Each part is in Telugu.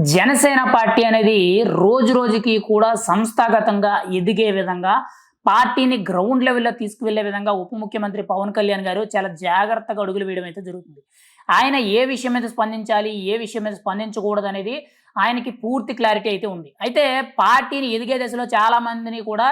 జనసేన పార్టీ అనేది రోజు రోజుకి కూడా సంస్థాగతంగా ఎదిగే విధంగా పార్టీని గ్రౌండ్ లెవెల్‌లో తీసుకువెళ్ళే విధంగా ఉప ముఖ్యమంత్రి పవన్ కళ్యాణ్ గారు చాలా జాగ్రత్తగా అడుగులు వేయడం అయితే జరుగుతుంది. ఆయన ఏ విషయం మీద స్పందించాలి, ఏ విషయం మీద స్పందించకూడదనేది ఆయనకి పూర్తి క్లారిటీ అయితే ఉంది. అయితే పార్టీని ఎదిగే దశలో చాలా మందిని కూడా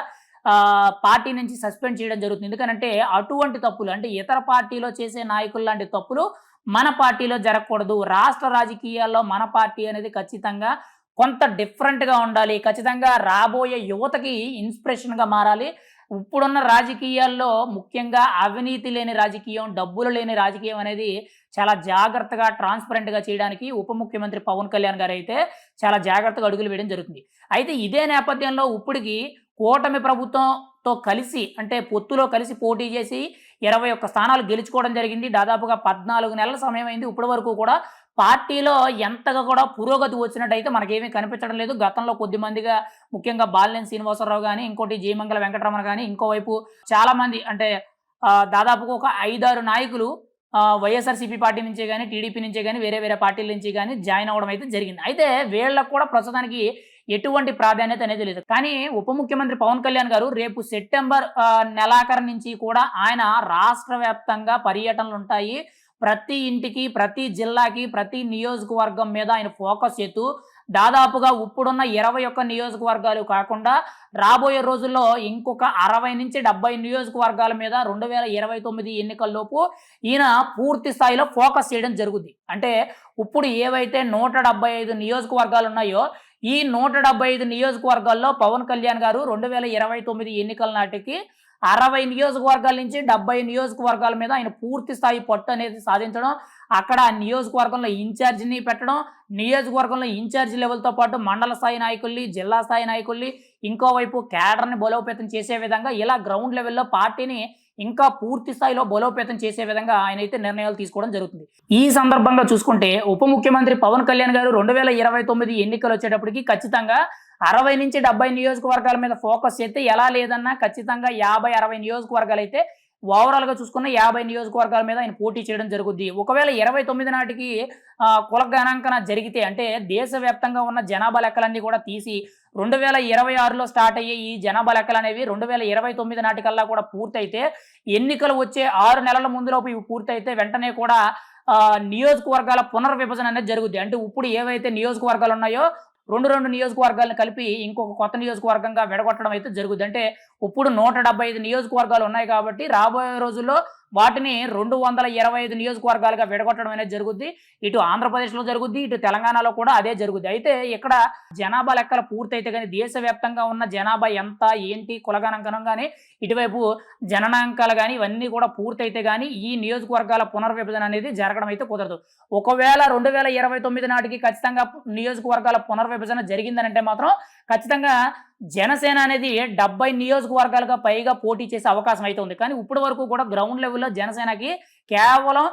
పార్టీ నుంచి సస్పెండ్ చేయడం జరుగుతుంది. ఎందుకనంటే అటువంటి తప్పులు అంటే ఇతర పార్టీలో చేసే నాయకుల్లాంటి తప్పులు మన పార్టీలో జరగకూడదు. రాష్ట్ర రాజకీయాల్లో మన పార్టీ అనేది ఖచ్చితంగా కొంత డిఫరెంట్‌గా ఉండాలి. ఖచ్చితంగా రాబోయే యువతకి ఇన్‌స్పిరేషన్‌గా మారాలి. ఇప్పుడున్న రాజకీయాల్లో ముఖ్యంగా అవినీతి లేని రాజకీయం, డబ్బులు లేని రాజకీయం అనేది చాలా జాగ్రత్తగా, ట్రాన్స్‌పరెంట్‌గా చేయడానికి ఉప ముఖ్యమంత్రి పవన్ కళ్యాణ్ గారైతే చాలా జాగ్రత్తగా అడుగులు వేయడం జరుగుతుంది. అయితే ఇదే నేపథ్యంలో ఇప్పటికి కూటమి ప్రభుత్వంతో కలిసి అంటే పొత్తులో కలిసి పోటీ చేసి 21 స్థానాలు గెలుచుకోవడం జరిగింది. దాదాపుగా 14 నెలల సమయమైంది. ఇప్పటి వరకు కూడా పార్టీలో ఎంతగా కూడా పురోగతి వచ్చినట్టయితే మనకేమీ కనిపించడం లేదు. గతంలో కొద్దిమందిగా ముఖ్యంగా బాలినేని శ్రీనివాసరావు గాని, ఇంకోటి జయమంగళ వెంకటరమణ గాని, ఇంకోవైపు చాలామంది అంటే దాదాపుగా ఒక 5, 6 నాయకులు వైఎస్ఆర్‌సీపీ పార్టీ నుంచే గాని, టీడీపీ నుంచే గాని, వేరే వేరే పార్టీల నుంచి గాని జాయిన్ అవ్వడం అయితే జరిగింది. అయితే వీళ్ళకి కూడా ప్రస్తుతానికి ఎటువంటి ప్రాధాన్యత అనేది లేదు. కానీ ఉప ముఖ్యమంత్రి పవన్ కళ్యాణ్ గారు రేపు సెప్టెంబర్ నెలాఖరు నుంచి కూడా ఆయన రాష్ట్ర వ్యాప్తంగా పర్యటనలుంటాయి. ప్రతి ఇంటికి, ప్రతి జిల్లాకి, ప్రతి నియోజకవర్గం మీద ఆయన ఫోకస్ చేస్తూ దాదాపుగా ఇప్పుడున్న 21 నియోజకవర్గాలు కాకుండా రాబోయే రోజుల్లో ఇంకొక 60-70 నియోజకవర్గాల మీద 2029 ఎన్నికల్లోపు ఈయన పూర్తి స్థాయిలో ఫోకస్ చేయడం జరుగుద్ది. అంటే ఇప్పుడు ఏవైతే 175 నియోజకవర్గాలు ఉన్నాయో ఈ 175 నియోజకవర్గాల్లో పవన్ కళ్యాణ్ గారు 2029 ఎన్నికల నాటికి 60 నియోజకవర్గాల నుంచి 70 నియోజకవర్గాల మీద ఆయన పూర్తి స్థాయి పట్టు అనేది సాధించడం, అక్కడ ఆ నియోజకవర్గంలో ఇన్ఛార్జిని పెట్టడం, నియోజకవర్గంలో ఇన్ఛార్జి లెవెల్‌తో పాటు మండల స్థాయి నాయకుల్ని, జిల్లా స్థాయి నాయకుల్ని, ఇంకోవైపు క్యాడర్‌ని బలోపేతం చేసే విధంగా ఇలా గ్రౌండ్ లెవెల్‌లో పార్టీని ఇంకా పూర్తి స్థాయిలో బలోపేతం చేసే విధంగా ఆయనైతే నిర్ణయాలు తీసుకోవడం జరుగుతుంది. ఈ సందర్భంగా చూసుకుంటే ఉప ముఖ్యమంత్రి పవన్ కళ్యాణ్ గారు 2029 ఎన్నికలొచ్చేటప్పటికి ఖచ్చితంగా 60-70 నియోజకవర్గాల మీద ఫోకస్ చేస్తే ఎలా లేదన్నా ఖచ్చితంగా 50, 60 నియోజకవర్గాలైతే ఓవరాల్‌గా చూసుకున్న 50 నియోజకవర్గాల మీద ఆయన పోటీ చేయడం జరుగుద్ది. ఒకవేళ 29 నాటికి కుల గణాంకన జరిగితే అంటే దేశవ్యాప్తంగా ఉన్న జనాభా లెక్కలన్నీ కూడా తీసి 2026లో స్టార్ట్ అయ్యే ఈ జనాభా లెక్కలనేవి 2029 నాటికల్లా కూడా పూర్తయితే ఎన్నికలు వచ్చే 6 నెలల ముందులోపు ఇవి పూర్తయితే వెంటనే కూడా నియోజకవర్గాల పునర్విభజన అనేది జరుగుద్ది. అంటే ఇప్పుడు ఏవైతే నియోజకవర్గాలు ఉన్నాయో 2 నియోజకవర్గాలను కలిపి ఇంకొక కొత్త నియోజకవర్గంగా విడగొట్టడం అయితే జరుగుద్ది. అంటే ఇప్పుడు 175 నియోజకవర్గాలు ఉన్నాయి కాబట్టి రాబోయే రోజుల్లో వాటిని 225 నియోజకవర్గాలుగా విడగొట్టడం అనేది జరుగుద్ది. ఇటు ఆంధ్రప్రదేశ్‌లో జరుగుద్ది, ఇటు తెలంగాణలో కూడా అదే జరుగుద్ది. అయితే ఇక్కడ జనాభా లెక్కలు పూర్తయితే గాని దేశవ్యాప్తంగా ఉన్న జనాభా ఎంత, ఏంటి, కులగణాంకనం గాని, ఇటువైపు జననాంకాలు గాని ఇవన్నీ కూడా పూర్తయితే గాని ఈ నియోజకవర్గాల పునర్విభజన అనేది జరగడం అయితే కుదరదు. ఒకవేళ 2029 నాటికి ఖచ్చితంగా నియోజకవర్గాల పునర్విభజన జరిగిందనంటే మాత్రం ఖచ్చితంగా జనసేన అనేది 70 నియోజకవర్గాలుగా పైగా పోటీ చేసే అవకాశం అయితే ఉంది. కానీ ఇప్పటి వరకు కూడా గ్రౌండ్ లెవెల్‌లో జనసేనకి కేవలం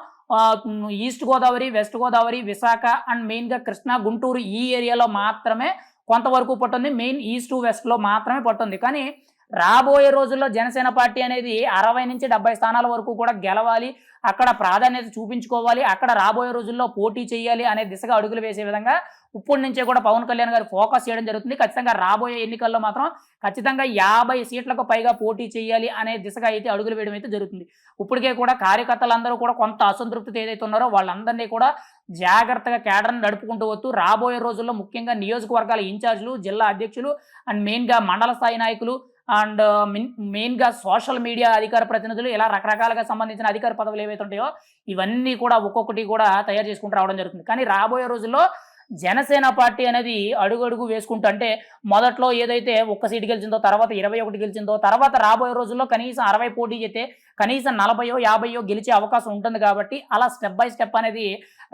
east Godavari, west Godavari, Visakha and మెయిన్‌గా కృష్ణా, గుంటూరు ఈ ఏరియాలో మాత్రమే కొంతవరకు పట్టుంది. మెయిన్ ఈస్ట్, వెస్ట్‌లో మాత్రమే పట్టుంది. కానీ రాబోయే రోజుల్లో జనసేన పార్టీ అనేది 60-70 స్థానాల వరకు కూడా గెలవాలి. అక్కడ ప్రాధాన్యత చూపించుకోవాలి. అక్కడ రాబోయే రోజుల్లో పోటీ చేయాలి అనే దిశగా అడుగులు వేసే విధంగా ఇప్పటి నుంచే కూడా పవన్ కళ్యాణ్ గారు ఫోకస్ చేయడం జరుగుతుంది. ఖచ్చితంగా రాబోయే ఎన్నికల్లో మాత్రం ఖచ్చితంగా 50 సీట్లకు పైగా పోటీ చేయాలి అనే దిశగా అయితే అడుగులు వేయడం అయితే జరుగుతుంది. ఇప్పటికే కూడా కార్యకర్తలందరూ కూడా కొంత అసంతృప్తితో ఏదైతే ఉన్నారో వాళ్ళందరినీ కూడా జాగ్రత్తగా కేడర్‌ని నడుపుకుంటూ వస్తూ రాబోయే రోజుల్లో ముఖ్యంగా నియోజకవర్గాల ఇన్ఛార్జ్‌లు, జిల్లా అధ్యక్షులు అండ్ మెయిన్‌గా మండల స్థాయి నాయకులు అండ్ మెయిన్‌గా సోషల్ మీడియా అధికార ప్రతినిధులు ఇలా రకరకాలుగా సంబంధించిన అధికార పదవులు ఏవైతే ఉంటాయో ఇవన్నీ కూడా ఒక్కొక్కటి కూడా తయారు చేసుకుంటూ రావడం జరుగుతుంది. కానీ రాబోయే రోజుల్లో జనసేన పార్టీ అనేది అడుగడుగు వేసుకుంటూ అంటే మొదట్లో ఏదైతే ఒక్క సీటు గెలిచిందో, తర్వాత 21 గెలిచిందో, తర్వాత రాబోయే రోజుల్లో కనీసం 60 పోటీ చేస్తే కనీసం 40, 50 గెలిచే అవకాశం ఉంటుంది కాబట్టి అలా స్టెప్ బై స్టెప్ అనేది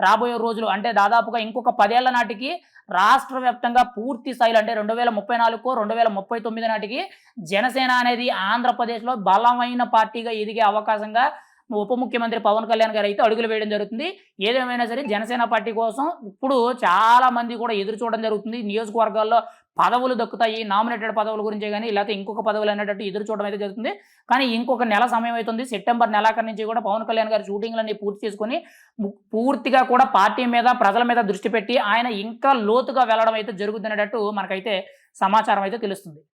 రాబోయే రోజులు అంటే దాదాపుగా ఇంకొక 10 ఏళ్ల నాటికి రాష్ట్ర వ్యాప్తంగా పూర్తి స్థాయిలో అంటే 2034కో 2039 నాటికి జనసేన అనేది ఆంధ్రప్రదేశ్‌లో బలమైన పార్టీగా ఎదిగే అవకాశంగా ఉప ముఖ్యమంత్రి పవన్ కళ్యాణ్ గారు అయితే అడుగులు వేయడం జరుగుతుంది. ఏదేమైనా సరే జనసేన పార్టీ కోసం ఇప్పుడు చాలా మంది కూడా ఎదురు చూడడం జరుగుతుంది. నియోజకవర్గాల్లో పదవులు దక్కుతాయి, నామినేటెడ్ పదవుల గురించే గాని, లేకపోతే ఇంకొక పదవులు అనేటట్టు ఎదురు చూడడం అయితే జరుగుతుంది. కానీ ఇంకొక నెల సమయం అయితుంది. సెప్టెంబర్ నెలాఖరు నుంచి కూడా పవన్ కళ్యాణ్ గారు షూటింగ్‌లన్నీ పూర్తి చేసుకొని, పూర్తిగా కూడా పార్టీ మీద, ప్రజల మీద దృష్టి పెట్టి, ఆయన ఇంకా లోతుగా వెళ్ళడం అయితే జరుగుద్దనేటట్టు మనకైతే సమాచారం అయితే తెలుస్తుంది.